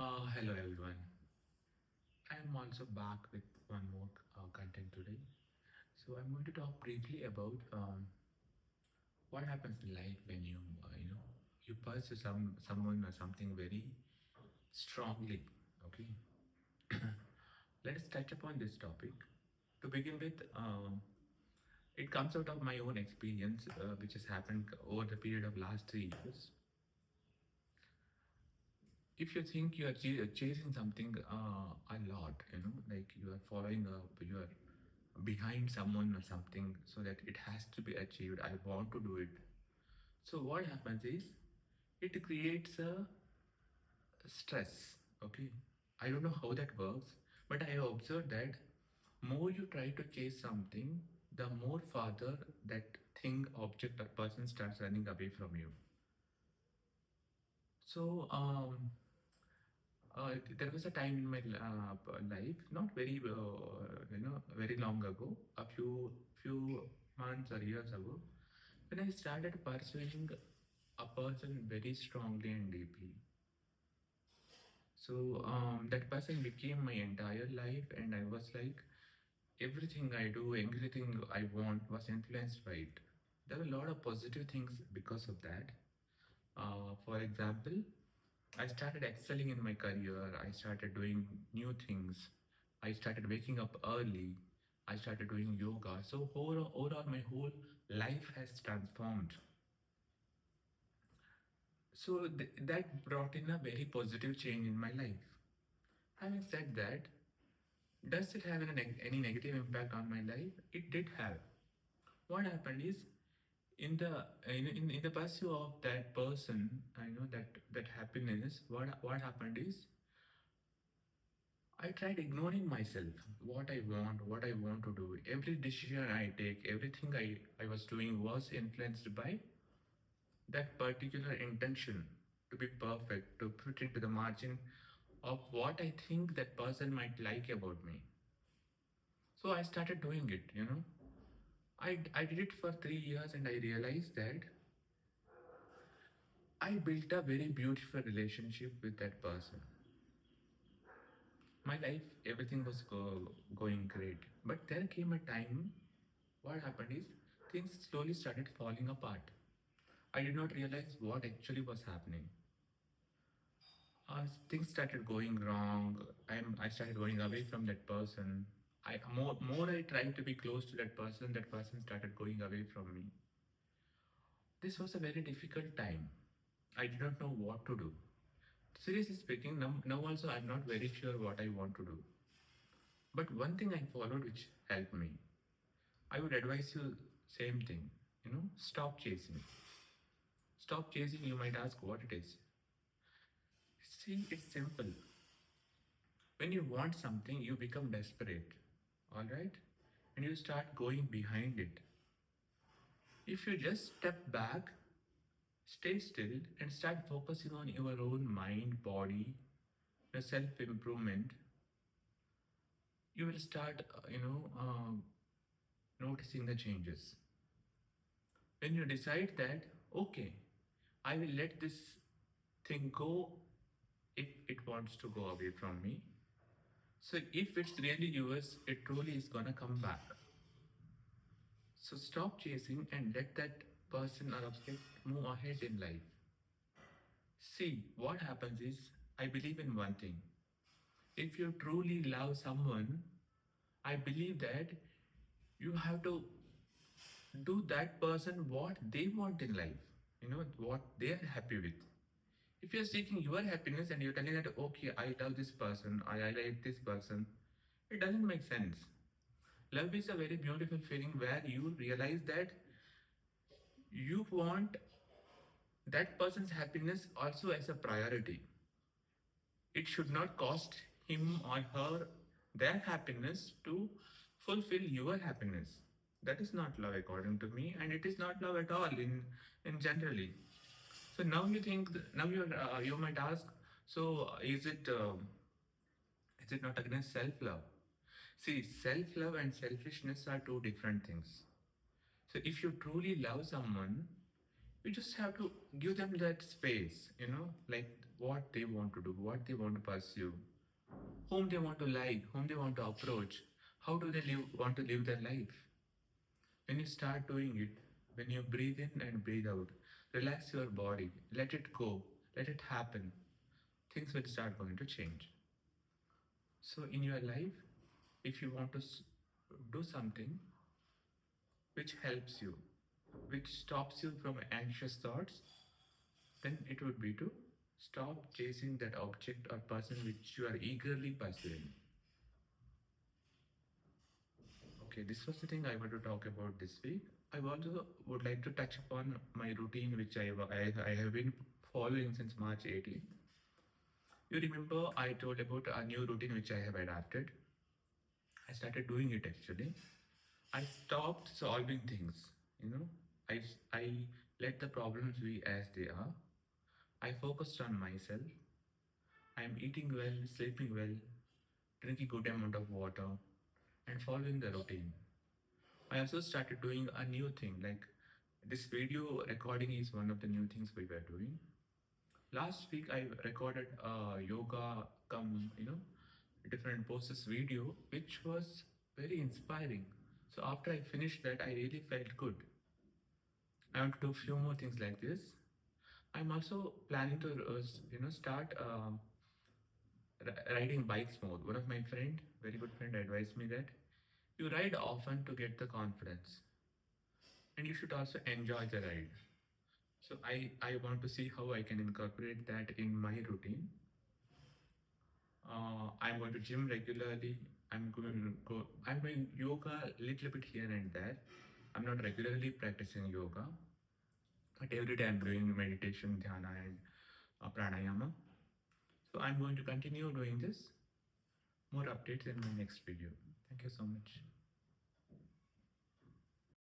Hello everyone. I am also back with one more content today. So I'm going to talk briefly about what happens in life when you pursue someone or something very strongly. Okay, let's touch upon this topic. To begin with, it comes out of my own experience, which has happened over the period of last 3 years. If you think you are chasing something a lot, like you are following up, you are behind someone or something so that it has to be achieved, I want to do it. So what happens is it creates a stress. Okay, I don't know how that works, but I have observed that more you try to chase something, the more farther that thing, object or person starts running away from you. So there was a time in my life, not very, very long ago, a few months or years ago, when I started pursuing a person very strongly and deeply. So that person became my entire life, and I was like, everything I do, everything I want was influenced by it. There were a lot of positive things because of that. For example, I started excelling in my career. I started doing new things. I started waking up early. I started doing yoga. So overall my whole life has transformed. So that brought in a very positive change in my life. Having said that, does it have any negative impact on my life? It did have. What happened is, in the pursuit of that person, I know that happiness. What happened is, I tried ignoring myself, what I want to do. Every decision I take, everything I was doing was influenced by that particular intention to be perfect, to put into the margin of what I think that person might like about me. So I started doing it. I did it for 3 years and I realized that I built a very beautiful relationship with that person. My life, everything was going great. But there came a time, what happened is, things slowly started falling apart. I did not realize what actually was happening. Things started going wrong. I started going away from that person. More I tried to be close to that person started going away from me. This was a very difficult time. I did not know what to do. Seriously speaking, now also I'm not very sure what I want to do. But one thing I followed which helped me. I would advise you same thing. Stop chasing. Stop chasing, you might ask what it is. See, it's simple. When you want something, you become desperate. Alright? And you start going behind it. If you just step back, stay still, and start focusing on your own mind, body, your self improvement, you will start, noticing the changes. When you decide that, okay, I will let this thing go if it wants to go away from me. So if it's really yours, it truly is gonna come back. So stop chasing and let that person or object move ahead in life. See, what happens is, I believe in one thing. If you truly love someone, I believe that you have to do that person what they want in life, what they are happy with. If you're seeking your happiness and you're telling that, okay, I love this person, I like this person, it doesn't make sense. Love is a very beautiful feeling where you realize that you want that person's happiness also as a priority. It should not cost him or her their happiness to fulfill your happiness. That is not love according to me, and it is not love at all in generally. So now you think, now you might ask, so is it not against self love? See, self love and selfishness are two different things. So if you truly love someone, You just have to give them that space, like what they want to do, what they want to pursue, whom they want to like, whom they want to approach, how do they want to live their life. When you start doing it, when you breathe in and breathe out, relax your body, let it go, let it happen, things will start going to change. So, in your life, if you want to do something which helps you, which stops you from anxious thoughts, then it would be to stop chasing that object or person which you are eagerly pursuing. Okay, this was the thing I want to talk about this week. I also would like to touch upon my routine, which I have been following since March 18th. You remember I told about a new routine which I have adapted. I started doing it actually. I stopped solving things. You know, I let the problems be as they are. I focused on myself. I'm eating well, sleeping well, drinking good amount of water, and following the routine. I also started doing a new thing like this video recording is one of the new things we were doing. Last week I recorded a yoga come, different poses video, which was very inspiring. So after I finished that, I really felt good. I want to do a few more things like this. I'm also planning to, start riding bikes more. One of my friend, very good friend, advised me that you ride often to get the confidence, and you should also enjoy the ride. So I want to see how I can incorporate that in my routine. I'm going to gym regularly. I'm doing yoga a little bit here and there. I'm not regularly practicing yoga, but every day I'm doing meditation, dhyana, and pranayama. So I'm going to continue doing this. More updates in my next video. Thank you so much.